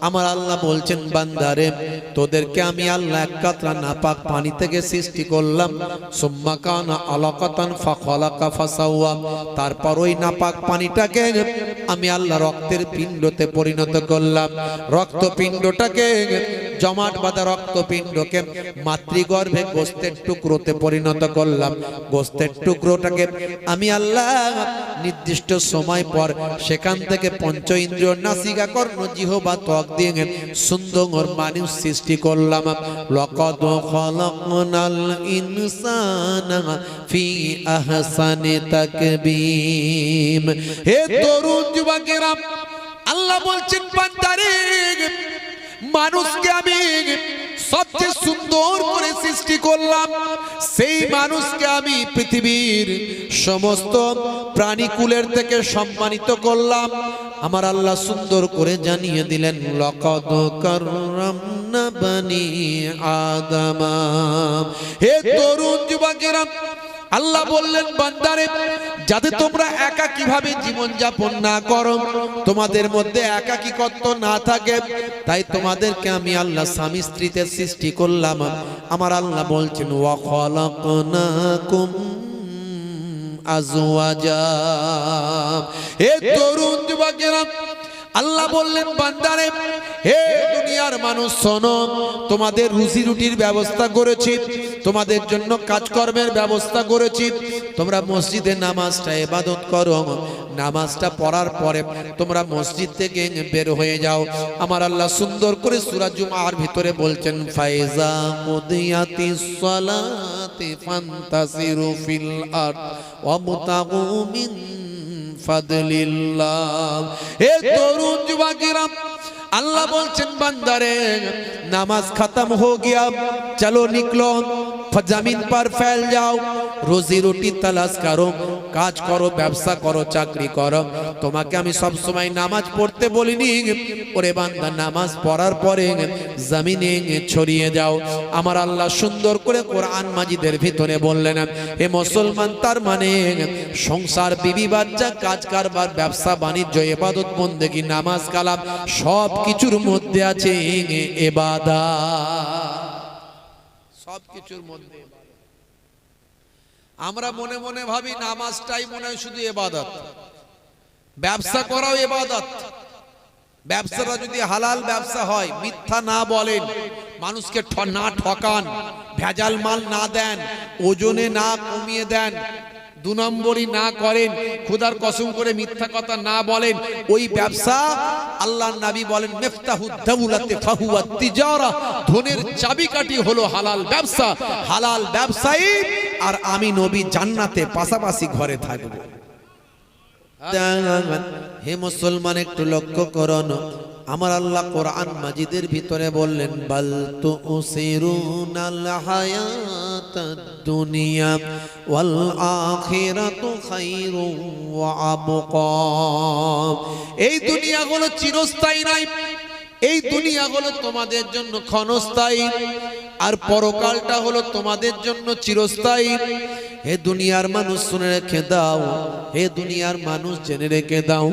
আমার আল্লাহ বলছেন, বান্দারে তোদেরকে আমি আল্লাহ এক কাতরা নাপাক পানি থেকে সৃষ্টি করলাম। সুম্মা কানা আলাকাতান ফাখালাকা ফাসাওয়া। তারপর ওই নাপাক পানিটাকে আমি আল্লাহ রক্তের পিণ্ডতে পরিণত করলাম। রক্তপিণ্ডটাকে, জমাট বাঁধা রক্তপিণ্ডকে মাতৃগর্ভে গোস্তের টুকরোতে পরিণত করলাম। গোস্তের টুকরোটাকে আমি আল্লাহ নির্দিষ্ট সময় পর সেখান থেকে পঞ্চ ইন্দ্রিয়, নাসিকা, কর্ণ, জিহ্বা, ত্বক দিয়ে সুন্দর মানুষ সৃষ্টি করলাম। লাকাদ খালাকনাল ইনসানা ফি আহসানি তাকবীম। হে তরুণ যুবকেরা, আল্লাহ বলছেন, বান্দারে মানুষকে আমি সবচেয়ে সুন্দর করে সৃষ্টি করলাম। সেই মানুষকে আমি পৃথিবীর সমস্ত প্রাণীকুলের থেকে সম্মানিত করলাম। আমার আল্লাহ সুন্দর করে জানিয়ে দিলেন, লাকাদ কাররামনা বানি আদম। হে তরুণ যুবকেরা, আল্লাহ বললেন, বান্দারে যাতে তোমরা একাকী ভাবে জীবন যাপন না করো, তোমাদের মধ্যে একাকিত্ব না থাকে, তাই তোমাদেরকে আমি আল্লাহ স্বামী স্ত্রীতে সৃষ্টি করলাম। আমার আল্লাহ বলছেন, ওয়া খালাকনাকুম আজওয়াজা। হে তরুণ যুবকেরা, আল্লাহ বললেন, বান্দারে হে দুনিয়ার মানুষ শোনো, তোমাদের রুজি রুটির ব্যবস্থা করেছি, তোমাদের জন্য কাজকর্মের ব্যবস্থা করেছি। তোমরা মসজিদে নামাজটা ইবাদত করো, নামাজটা পড়ার পরে তোমরা মসজিদ থেকে বের হয়ে যাও। আমার আল্লাহ সুন্দর করে সূরা জুমার ভিতরে বলছেন, ফাইজা মুদিয়াতিস সালাতি ফান্তাসিরু ফিল আরদ ওয়াবতাগু মিন ফাদলিল্লাহ। হে তরুণ যুবকেরা, আল্লাহ বলছেন, বান্দারে নামাজ খতম হো গিয়া, চলো নিকলো, জমিন पर फैल जाओ, रोजी रोटी तलाश करो, কাজ করো, ব্যবসা করো, চাকরি করো। তোমাকে আমি সব সময় নামাজ পড়তে বলিনি? ওরে বান্দা, নামাজ পড়ার পরে জমিনে ছড়িয়ে যাও। আমার আল্লাহ সুন্দর করে কোরআন মাজিদের ভিতরে বললেন, হে মুসলমান, তার মানে সংসার, বিবি বাচ্চা, কাজ কারবার, ব্যবসা বাণিজ্য, ইবাদত বন্দেগী, নামাজ কালাম, সব কিছুর মধ্যে আছে ইবাদত। সব কিছুর মধ্যে আমরা মনে মনে ভাবি নামাজটাই মনে হয় শুধু ইবাদত, ব্যবসা করাও ইবাদত। ব্যবসাটা যদি হালাল ব্যবসা হয়, মিথ্যা না বলেন, মানুষকে না ঠকান, ভেজাল মাল না দেন, ওজনে না কমিয়ে দেন, 2 নম্বরই না করেন, খোদার কসম করে মিথ্যা কথা না বলেন, ওই ব্যবসা আল্লাহর নবী বলেন, মিফতাহুদ দাওলাতি ফাহুয়া তিজারা, ধনের চাবিকাঠি হলো হালাল ব্যবসা। হালাল ব্যবসায়ী আর আমি নবী জান্নাতে পাশাপাশি ঘরে থাকব। হে মুসলমান, একটু লক্ষ্য করুন। আমার আল্লাহ কোরআন মাজিদের ভিতরে বললেন, বাল তুসিরুনাল হায়াতাদ দুনিয়া ওয়াল আখিরাতু খায়রু ওয়া আবকা। এই দুনিয়া হলো চিরস্থায়ী নয়, এই দুনিয়া হলো তোমাদের জন্য ক্ষণস্থায়ী, আর পরকালটা হলো তোমাদের জন্য চিরস্থায়ী। হে দুনিয়ার মানুষ শুনে রেখে দাও, হে দুনিয়ার মানুষ জেনে রেখে দাও,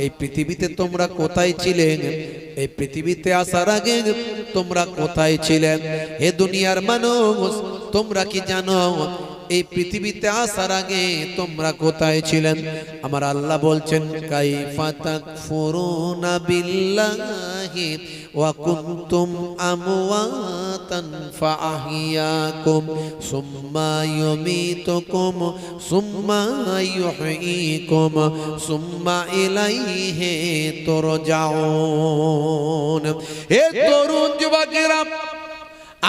এই পৃথিবীতে তোমরা কোথায় ছিলেন? এই পৃথিবীতে আসার আগে তোমরা কোথায় ছিলেন? হে দুনিয়ার মানুষ তোমরা কি জানো এই পৃথিবীতে আসার আগে তোমরা কোথায় ছিলেন? আমার আল্লাহ বলছেন, কাইফা তাকফুরুনা বিল্লাহি ওয়া কুনতুম আমওয়াতান ফাআহইয়াকুম সুম্মা ইউমীতুকুম সুম্মা ইউহয়ীকুম সুম্মা ইলাইহি তুরজাউন। হে তরুণ যুবকেরা,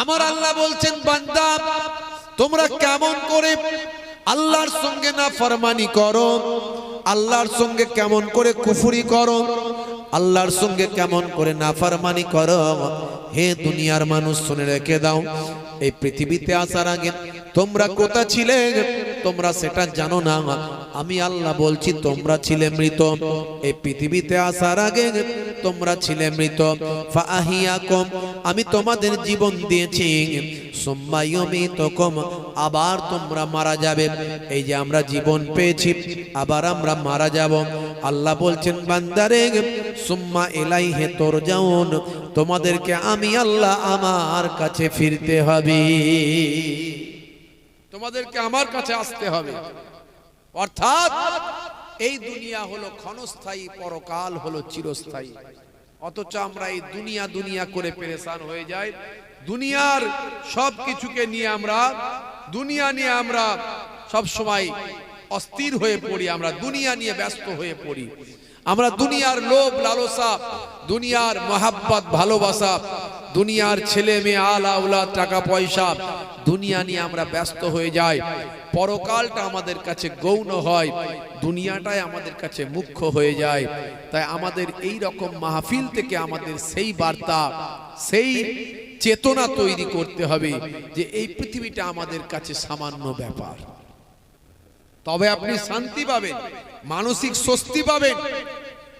আমার আল্লাহ বলছেন, বান্দা তোমরা কেমন করে আল্লাহর সঙ্গে নাফরমানি করো, আল্লাহর সঙ্গে কেমন করে কুফরি করো, আল্লাহর সঙ্গে কেমন করে নাফরমানি করো। হে দুনিয়ার মানুষ শুনে রেখে দাও, এই পৃথিবীতে আসার আগে তোমরা কোথায় ছিলে তোমরা সেটা জানো না। আমি আল্লাহ বলছি, তোমরা ছিলে মৃত। এই পৃথিবীতে আসার আগে তোমরা ছিলে মৃত। ফাআহিয়াকুম, আমি তোমাদের জীবন দিয়েছি। সুম্মা ইউমীতুকুম, আবার তোমরা মারা যাবে। এই যে আমরা জীবন পেয়েছি, আবার আমরা মারা যাব। আল্লাহ বলছেন, বান্দারে সুম্মা ইলাইহি তুরজাউন, তোমাদেরকে আমি আল্লাহ আমার কাছে ফিরতে হবে, তোমাদেরকে আমার কাছে আসতে হবে। অর্থাৎ এই দুনিয়া হলো ক্ষণস্থায়ী, পরকাল হলো চিরস্থায়ী। অথচ আমরা এই দুনিয়া দুনিয়া করে পেরেশান হয়ে যাই। দুনিয়ার সব কিছুকে নিয়ে আমরা, দুনিয়া নিয়ে আমরা সব সময় অস্থির হয়ে পড়ি, আমরা দুনিয়া নিয়ে ব্যস্ত হয়ে পড়ি। আমরা দুনিয়ার লোভ লালসা, দুনিয়ার মহাব্বত ভালোবাসা, দুনিয়ার ছেলে মেয়ে আলা উলাদ টাকা পয়সা, দুনিয়া নিয়ে আমরা ব্যস্ত হয়ে যাই। পরকালটা আমাদের কাছে গৌণ হয়, দুনিয়াটাই আমাদের কাছে মুখ্য হয়ে যায়। তাই আমাদের এই রকম মাহফিল থেকে আমাদের সেই বার্তা, সেই চেতনা তৈরি করতে হবে যে এই পৃথিবীটা আমাদের কাছে সামান্য ব্যাপার। তবে আপনি শান্তি পাবেন, মানসিক স্বস্তি পাবেন।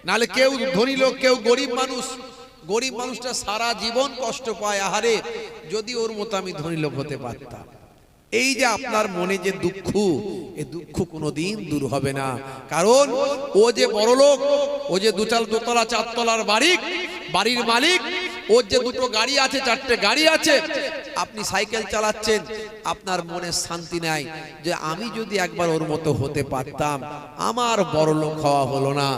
নালে কেউ ধনী লোক, কেউ গরিব মানুষ, গরিব মানুষটা সারা জীবন কষ্ট পায়। আহারে, যদি ওর মতো আমি ধনী লোক হতে পারতাম। এই যে আপনার মনে যে দুঃখ, এই দুঃখ কোনোদিন দূর হবে না। কারণ ও যে বড় লোক, ও যে দোতলা চারতলার বাড়ির মালিক, ওর যে দুটো গাড়ি আছে, চারটে গাড়ি আছে, আপনি সাইকেল চালাচ্ছেন, আপনার মনে শান্তি নাই যে আমি যদি একবার ওর মতো হতে পারতাম, আমার বড় লোক হওয়া হলো না,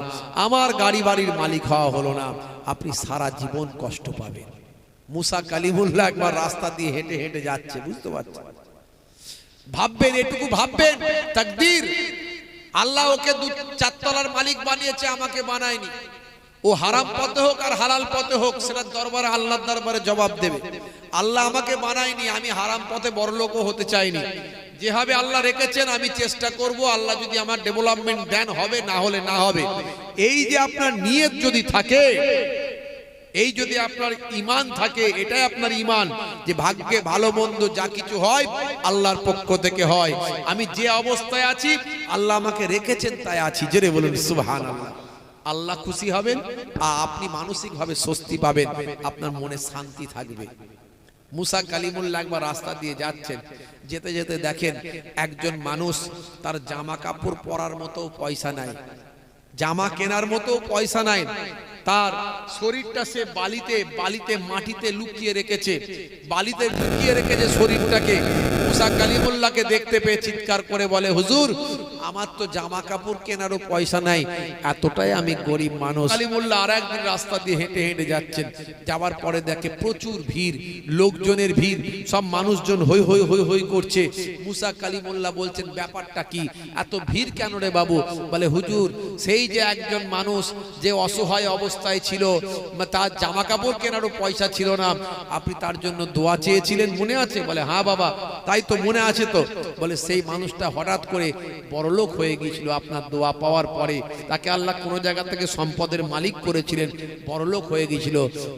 আমার বাড়ির মালিক হওয়া হলো না। আপনি সারা জীবন কষ্ট পাবেন। মুসা কালিমুল্লাহ একবার রাস্তা দিয়ে হেঁটে হেঁটে যাচ্ছে, বুঝতে পারছেন? ভাববেন, এটুকু ভাববেন, তাকদীর, আল্লাহ ওকে চারতলার মালিক বানিয়েছে, আমাকে বানায়নি। ও হারাম পথে হোক আর হালাল পথে হোক, সেটা দরবারে, আল্লাহর দরবারে জবাব দেবে। আল্লাহ আমাকে বানায়নি, আমি হারাম পথে বড়লোকও হতে চাইনি। যেভাবে আল্লাহ রেখেছেন আমি চেষ্টা করব, আল্লাহ যদি আমার ডেভেলপমেন্ট দেন হবে, না হলে না হবে। এই যে আপনার নিয়ত যদি থাকে, এই যদি আপনার ঈমান থাকে, এটাই আপনার ঈমান যে ভাগ্যে ভালো মন্দ যা কিছু হয় আল্লাহর পক্ষ থেকে হয়। আমি যে অবস্থায় আছি আল্লাহ আমাকে রেখেছেন তাই আছি। জোরে বলুন সুবহানাল্লাহ। আল্লাহ খুশি হবেন, আর আপনি মানসিকভাবে স্বস্তি পাবেন, আপনার মনে শান্তি থাকবে। মুসা কালিমুল্লাহ একবার রাস্তা দিয়ে যাচ্ছেন, যেতে যেতে দেখেন একজন মানুষ, তার জামা কাপড় পরার মতো পয়সা নাই, জামা কেনার মতো পয়সা নাই, তার শরীরটা সে বালিতে মাটিতে লুকিয়ে রেখেছে, বালিতে লুকিয়ে রেখেছে শরীরটাকে। মুসা কালিমুল্লাহকে দেখতে পেয়ে চিৎকার করে বলে, হুজুর, আমার তো জামা কাপড় কেনারও পয়সা নাই, এতটাই আমি গরিব মানুষ। কালিমুল্লাহ আর একদিন রাস্তা দিয়ে হেঁটে হেঁটে যাচ্ছেন, যাওয়ার পরে দেখে প্রচুর ভিড়, লোকজনের ভিড়, সব মানুষজন হই হই হই হই করছে। মুসা কালিমুল্লাহ বলছেন, ব্যাপারটা কি, এত ভিড় কেন রে বাবু? বলে, হুজুর, সেই যে একজন মানুষ যে অসহায় অবস্থায় ছিল, তার জামা কাপড় কেনারও পয়সা ছিল না, আপনি তার জন্য দোয়া চেয়েছিলেন, মনে আছে? বলে, হ্যাঁ বাবা, তাই তো মনে আছে তো। বলে, সেই মানুষটা হঠাৎ করে বড়লোক বড়লোক হয়ে গিয়েছিল আপনার দোয়া পাওয়ার পরে, তাকে আল্লাহ কোনো জায়গা থেকে সম্পদের মালিক করেছিলেন, বড়লোক হয়ে গিয়েছিল।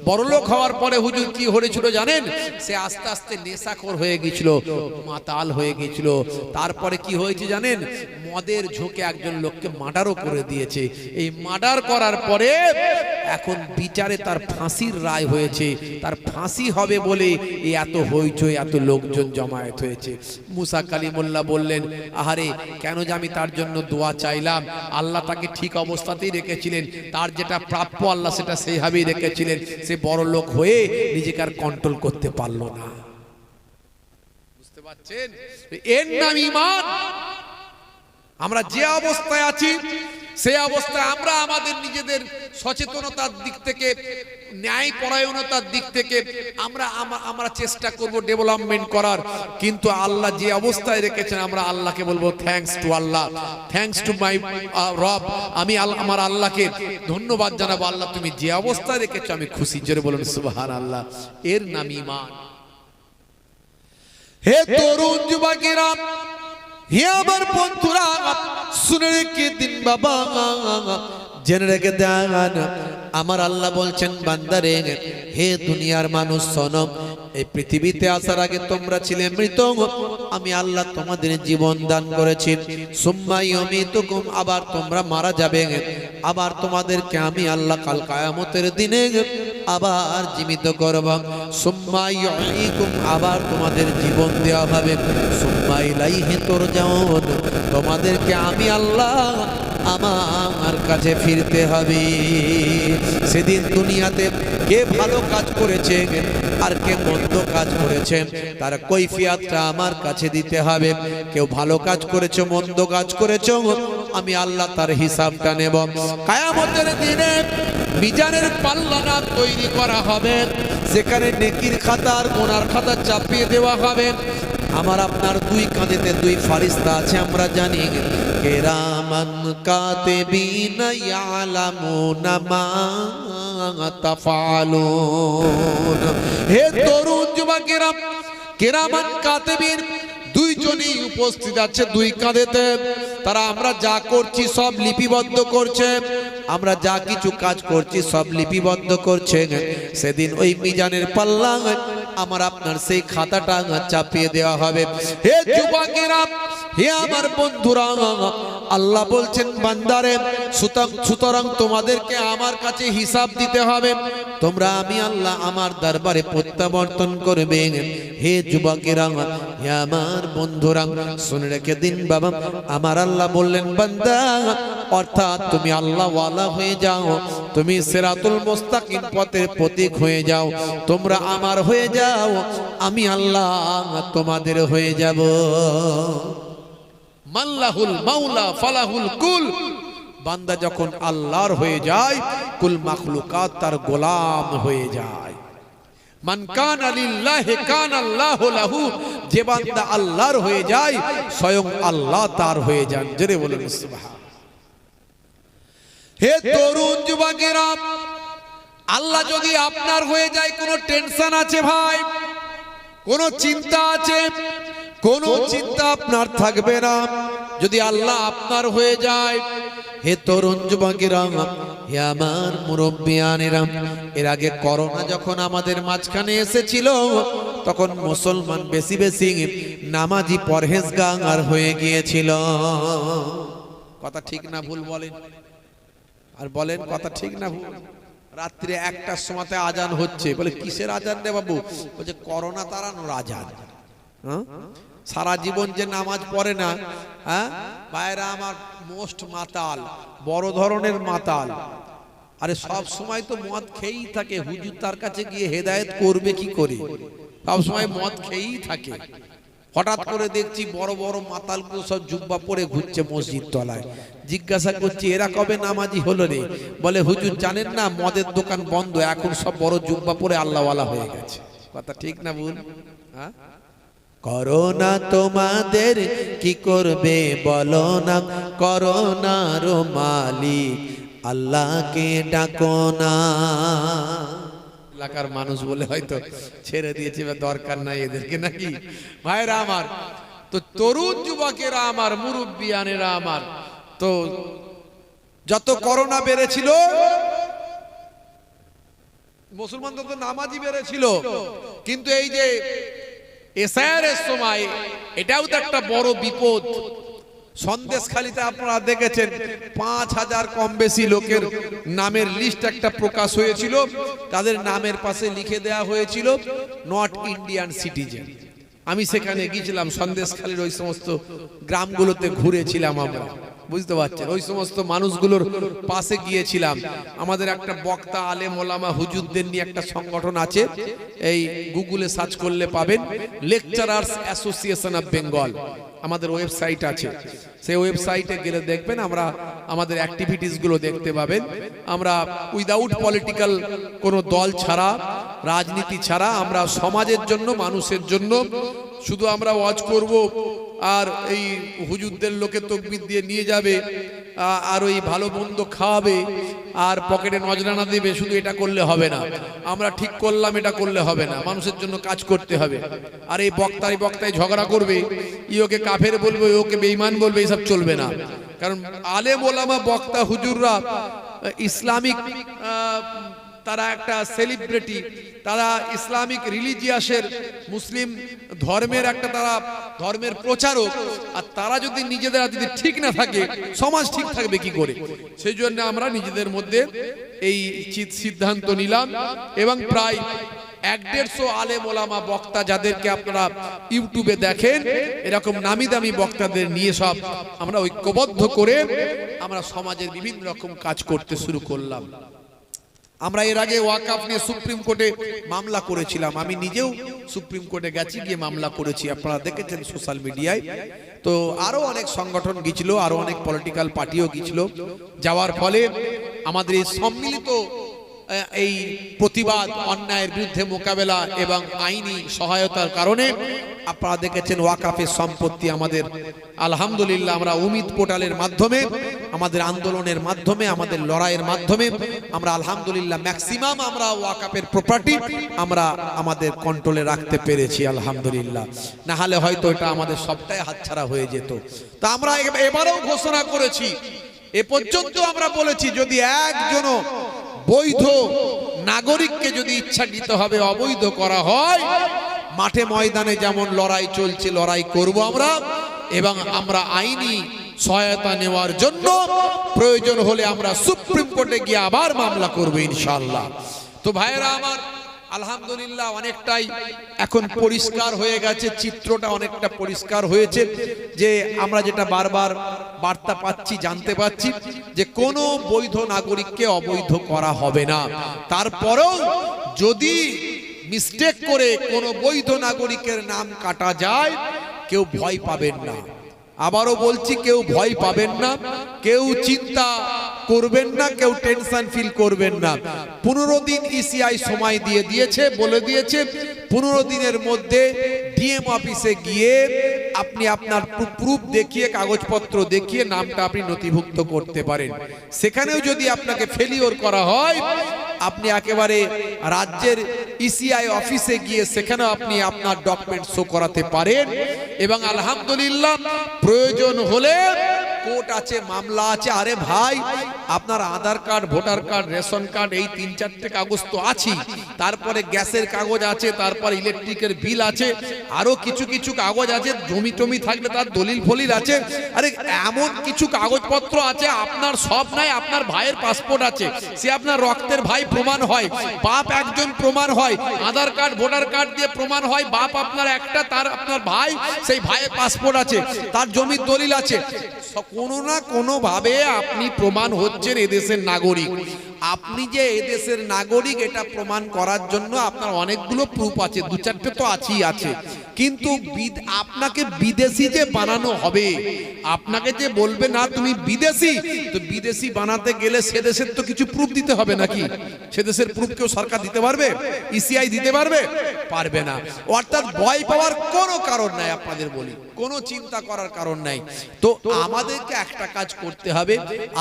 বড়লোক হওয়ার পরে হুজুর কি হয়েছিল জানেন? সে আস্তে আস্তে নেশাখোর হয়ে গিয়েছিল, মাতাল হয়ে গিয়েছিল। তারপরে কি হয়েছে জানেন? মদের ঝোঁকে একজন লোককে মার্ডারও করে দিয়েছে। এই মার্ডার করার পরে এখন বিচারে তার ফাঁসির রায় হয়েছে। তার ফাঁসি হবে বলে এত হইচই, এত লোকজন জমায়েত হয়েছে। মুসা কালিমুল্লাহ বললেন, আহারে কেন যে আমি তার জন্য দোয়া চাইলাম, আল্লাহ তাকে ঠিক অবস্থাতেই রেখেছিলেন, তার যেটা প্রাপ্য আল্লাহ সেটা সেইভাবেই রেখেছিলেন। সে বড় লোক হয়ে নিজেকে আর কন্ট্রোল করতে পারলো না। বুঝতে পারছেন? এর নাম ঈমান। আমরা যে অবস্থায় আছি সেই অবস্থায় আমরা আমাদের নিজেদের সচেতনতার দিক থেকে, ন্যায় পরায়ণতার দিক থেকে আমরা চেষ্টা করব ডেভেলপমেন্ট করার। কিন্তু আল্লাহ যে অবস্থায় রেখেছেন আমরা আল্লাহকে বলবো thanks to Allah, thanks to my রব। আমি আমার আল্লাহকে ধন্যবাদ জানাবো, আল্লাহ তুমি যে অবস্থায় রেখেছো আমি খুশি। জোরে বলুন সুবহানাল্লাহ। এর নাম ঈমান। হে তরুণ যুবকেরা, হে আমার বন্ধুরা, শুনে রেখে দিন বাবা, জেনে রেখে দেন, আমার আল্লাহ বলছেন বান্দারে, হে দুনিয়ার মানুষ শোনো, এই পৃথিবীতে আসার আগে তোমরা ছিলে মৃত, আমি আল্লাহ তোমাদের জীবন দান করেছি। সুম্মা ইউমীতুকুম, আবার তোমরা মারা যাবে, আবার তোমাদেরকে আমি আল্লাহ কাল কিয়ামতের দিনে আবার জীবিত করব। সুম্মা ইউহয়ীকুম, আবার তোমাদের জীবন দেওয়া হবে। সুম্মা ইলাইহি তুরজাউন, তোমাদেরকে আমি আল্লাহ আমার কাছে ফিরতে হবে। সেদিন দুনিয়াতে কে ভালো কাজ করেছে আর কে মন্দ কাজ করেছে তার কৈফিয়তটা আমার কাছে দিতে হবে। কেউ ভালো কাজ করেছে, মন্দ কাজ করেছে, আমি আল্লাহ তার হিসাবটা নেব। কিয়ামতের দিনে মিজানের পাল্লা তৈরি করা হবে, সেখানে নেকির খাতা আর গুনার খাতা চাপিয়ে দেওয়া হবে। আমার আপনার দুই কাঁধেতে দুই ফারিস্তা আছে, আমরা জানি, কিরামান কাতিবিনা ইয়ালামুনা মা তাফআলুন। হে তরুণ যুবকেরা, কিরামান কাতিবিন দুইজনই উপস্থিত আছে দুই কাঁধেতে। তারা আমরা যা করছি সব লিপিবদ্ধ করছে, আমরা যা কিছু কাজ করছি সব লিপিবদ্ধ করছে। সেদিন ওই মিজানের পাল্লা আমার আপনার সেই খাতাটা চাপিয়ে দেওয়া হবে। হে যুবকেরা, হে আমার বন্ধুরা, আল্লাহ বলছেন বান্দারে, সুতরাং তোমাদেরকে আমার কাছে হিসাব দিতে হবে। তোমরা আমি আল্লাহ আমার দরবারে প্রত্যাবর্তন করবে। হে যুবকেরা, হে আমার বন্ধুরা, শুনে রেখে দিন বাবা, আমার আল্লাহ বললেন বান্দা, অর্থাৎ তুমি আল্লাহ ওয়ালা হয়ে যাও, তুমি সিরাতুল মুস্তাকিম পথের প্রতীক হয়ে যাও, তোমরা আমার হয়ে যাও, আমি আল্লাহ তোমাদের হয়ে যাব। মাল্লাহুল মাওলা ফালাহুল কুল, বান্দা যখন আল্লাহর হয়ে যায় কুল মাখলুকাত তার গোলাম হয়ে যায়। মান কানা লিল্লাহি কানা আল্লাহু লাহু, যে বান্দা আল্লাহর হয়ে যায় স্বয়ং আল্লাহ তার হয়ে যান। জোরে বলুন সুবহান। হে তরুণ যুবকেরা, আল্লাহ যদি আপনার হয়ে যায়, কোনো টেনশন আছে ভাই? কোনো চিন্তা আছে? কোনো চিন্তা আপনার থাকবে না যদি আল্লাহ আপনার হয়ে যায়। হে তরুণ যুবকেরা, হে আমার মুরব্বিয়ানেরা, এর আগে করোনা যখন আমাদের মাঝখানে এসেছিল তখন মুসলমান বেশি বেশি নামাজি পরহেজগার হয়ে গিয়েছিল। কথা ঠিক না ভুল বলেন? আর বলেন কথা ঠিক না ভুল? রাত্রে 1টার সময়তে আজান হচ্ছে, বলে কিসের আজান রে বাবু? বলছে করোনা তাড়ানোর আজান। সারা জীবন যে নামাজ পড়ে না, হ্যাঁ ভাইরা আমার, মোস্ট মাতাল, বড় ধরনের মাতাল। আরে সব সময় তো মদ খেয়েই থাকে, হুজুর তার কাছে গিয়ে হেদায়েত করবে কি করে? সব সময় মদ খেয়েই থাকে। হঠাৎ করে দেখছি বড় বড় মাতালগুলো সব জুব্বা পরে ঘুরছে মসজিদ তলায়। জিজ্ঞাসা করছি এরা কবে নামাজি হলো রে? বলে হুজুর জানেন না, মদের দোকান বন্ধ, এখন সব বড় জুব্বা পরে আল্লাহওয়ালা হয়ে গেছে। কথা ঠিক না ভুল? হ্যাঁ, করোনা তোমাদের কি করবে বলো না, করোনার মালিক আল্লাহকে ডাকো না। এলাকার মানুষ বলে হয়তো ছেড়ে দিয়েছে, দরকার নাই এদেরকে নাকি? ভাইরা আমার, তো তরুণ যুবকেরা আমার, মুরব্বিয়ানেরা আমার, তো যত করোনা বেড়েছিল মুসলমানদের তো নামাজি বেড়েছিল, কিন্তু এই যে এসআইআরের সময় এটাও তো একটা বড় বিপদ। সন্দেশখালীতে আপনারা দেখেছেন ৫,০০০ কম বেশি লোকের নামের লিস্ট একটা প্রকাশ হয়েছিল, তাদের নামের পাশে লিখে দেওয়া হয়েছিল নট ইন্ডিয়ান সিটিজেন। আমি সেখানে গিয়েছিলাম, সন্দেশখালীর ওই সমস্ত গ্রামগুলোতে ঘুরেছিলাম আমরা, বুঝতে পারছেন, ওই সমস্ত মানুষগুলোর পাশে গিয়েছিলাম। আমাদের একটা বক্তা আলেম ওলামা হুজুরদের নিয়ে একটা সংগঠন আছে, এই গুগলে সার্চ করলে পাবেন, লেকচারার্স অ্যাসোসিয়েশন অফ বেঙ্গল, আমাদের ওয়েবসাইট আছে, সেই ওয়েবসাইটে গেলে দেখবেন আমরা আমাদের অ্যাক্টিভিটিস গুলো দেখতে পাবেন। আমরা উইদাউট পলিটিক্যাল কোনো দল ছাড়া, রাজনীতি ছাড়া আমরা সমাজের জন্য, মানুষের জন্য শুধু আমরা ওয়াজ করব, আর এই হুজুরদের লোকে তকবির দিয়ে নিয়ে যাবে, আর ওই ভালো মন্দ খাওয়াবে, আর পকেটে নজরানা দেবে, শুধু এটা করলে হবে না। আমরা ঠিক করলাম এটা করলে হবে না, মানুষের জন্য কাজ করতে হবে। আর এই বক্তায় ঝগড়া করবে, ওকে কাফের বলবে, ওকে বেঈমান বলবে, এইসব চলবে না। কারণ আলেম ওলামা বক্তা হুজুররা ইসলামিক, তারা একটা সেলিব্রিটি, তারা ইসলামিক রিলিজিয়াসের, মুসলিম ধর্মের একটা, তারা ধর্মের প্রচারক, আর তারা যদি নিজেদের যদি ঠিক না থাকে সমাজ ঠিক থাকবে কি করে? সেই জন্য আমরা নিজেদের মধ্যে এই সিদ্ধান্ত নিলাম, এবং প্রায় ১-১৫০ আলেম ওলামা বক্তা যাদেরকে আপনারা ইউটিউবে দেখেন, এরকম নামি দামি বক্তাদের নিয়ে সব আমরা ঐক্যবদ্ধ করে আমরা সমাজের বিভিন্ন রকম কাজ করতে শুরু করলাম। আমরা এর আগে ওয়াকফ নিয়ে সুপ্রিম কোর্টে মামলা করেছিলাম, আমি নিজেও সুপ্রিম কোর্টে গেছি, গিয়ে মামলা করেছি, আপনারা দেখেছেন সোশ্যাল মিডিয়ায়। তো আরো অনেক সংগঠন গিয়েছিল, আরো অনেক পলিটিক্যাল পার্টিও গিয়েছিল। যাওয়ার ফলে আমাদের এই সম্মিলিত এই প্রতিবাদ, অন্যায়ের বিরুদ্ধে মোকাবেলা এবং আইনি সহায়তার কারণে আপনারা দেখেছেন ওয়াকফের সম্পত্তি আমাদের আলহামদুলিল্লাহ, আমরা উমিদ পোর্টালের মাধ্যমে, আমাদের আন্দোলনের মাধ্যমে, আমাদের লড়াইয়ের মাধ্যমে আমরা আলহামদুলিল্লাহ ম্যাক্সিমাম আমরা ওয়াকফের প্রপার্টি আমরা আমাদের কন্ট্রোলে রাখতে পেরেছি আলহামদুলিল্লাহ। না হলে হয়তো এটা আমাদের সবটাই হাতছাড়া হয়ে যেত। তা আমরা এবারেও ঘোষণা করেছি, এ পর্যন্ত আমরা বলেছি, যদি একজনও বৈধ নাগরিককে যদি ইচ্ছাকৃত হবে অবৈধ করা হয়, মাঠে ময়দানে যেমন লড়াই চলছে লড়াই করব আমরা, এবং আমরা আইনি সহায়তা নেওয়ার জন্য প্রয়োজন হলে আমরা সুপ্রিম কোর্টে গিয়ে আবার মামলা করব ইনশাআল্লাহ। তো ভাইয়েরা আমার, আলহামদুলিল্লাহ অনেকটাই এখন পরিষ্কার হয়ে গেছে, চিত্রটা অনেকটা পরিষ্কার হয়েছে, যে আমরা যেটা বারবার বার্তা পাচ্ছি, জানতে পাচ্ছি যে কোনো বৈধ নাগরিককে অবৈধ করা হবে না। তারপরেও যদি মিস্টেক করে কোনো বৈধ নাগরিকের নাম কাটা যায়, কেউ ভয় পাবেন না। আবারও বলছি, কেউ ভয় পাবেন না, কেউ চিন্তা করবেন না, কেউ টেনশন ফিল করবেন না। 15 দিন ইসিআই সময় দিয়ে দিয়েছে, বলে দিয়েছে 15 দিনের মধ্যে ডিএম অফিসে গিয়ে আপনি আপনার প্রুফ দেখিয়ে, কাগজপত্র দেখিয়ে নামটা আপনি নথিভুক্ত করতে পারেন। সেখানেও যদি আপনাকে ফেলিওর করা হয়, আপনি একেবারে রাজ্যের ইসিআই অফিসে গিয়ে সেখানেও আপনি আপনার ডকুমেন্ট শো করাতে পারেন। এবং আলহামদুলিল্লাহ প্রয়োজন হলে কোর্ট আছে, মামলা আছে। আরে ভাই, আপনার Aadhaar card, voter card, ration card, এই 3-4টে কাগজ তো আছে, তারপরে গ্যাসের কাগজ আছে, তারপর ইলেকট্রিকের বিল আছে, আরো কিছু কিছু কাগজ আছে, জমি টমি থাকলে তার দলিল ফলিল আছে। আরে এমন কিছু কাগজপত্র আছে, আপনার সব নাই, আপনার ভাইয়ের পাসপোর্ট আছে, সে আপনার রক্তের ভাই প্রমাণ হয়, বাপ একজন প্রমাণ হয়, আধার কার্ড ভোটার কার্ড দিয়ে প্রমাণ হয় বাপ আপনার একটা, তার আপনার ভাই, সেই ভাইয়ের পাসপোর্ট আছে, তার জমির দলিল আছে। কোনো না কোনো ভাবে আপনি প্রমাণ হচ্ছেন এদেশের নাগরিক। আপনি যে এদেশের নাগরিক এটা প্রমাণ করার জন্য আপনার অনেকগুলো প্রুফ আছে, 2-4টে তো আছেই আছে, কিন্তু আপনাকে বিদেশি যে বানানো হবে, আপনাকে যে বলবে না তুমি বিদেশি, তো বিদেশি বানাতে গেলে সে দেশের তো কিছু প্রুফ দিতে হবে নাকি? সে দেশের প্রুফ কেউ সরকার দিতে পারবে? ইসিআই দিতে পারবে? পারবে না। অর্থাৎ ভয় পাওয়ার কোনো কারণ নাই, আপনাদের বলি, কোনো চিন্তা করার কারণ নাই। তো আমাদেরকে একটা কাজ করতে হবে,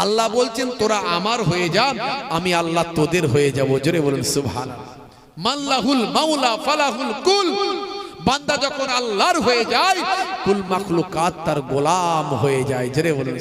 আল্লাহ বলছেন তোরা আমার হয়ে যা, আমি আল্লাহ তোদের হয়ে যাব। জোরে বলুন সুবহানাল্লাহ। মাল্লাহুল মাওলা ফালাহুল কুল, বান্দা যখন আল্লাহর হয়ে যায় কুল মাখলুকাত তার গোলাম হয়ে যায়। জেরে বলুন।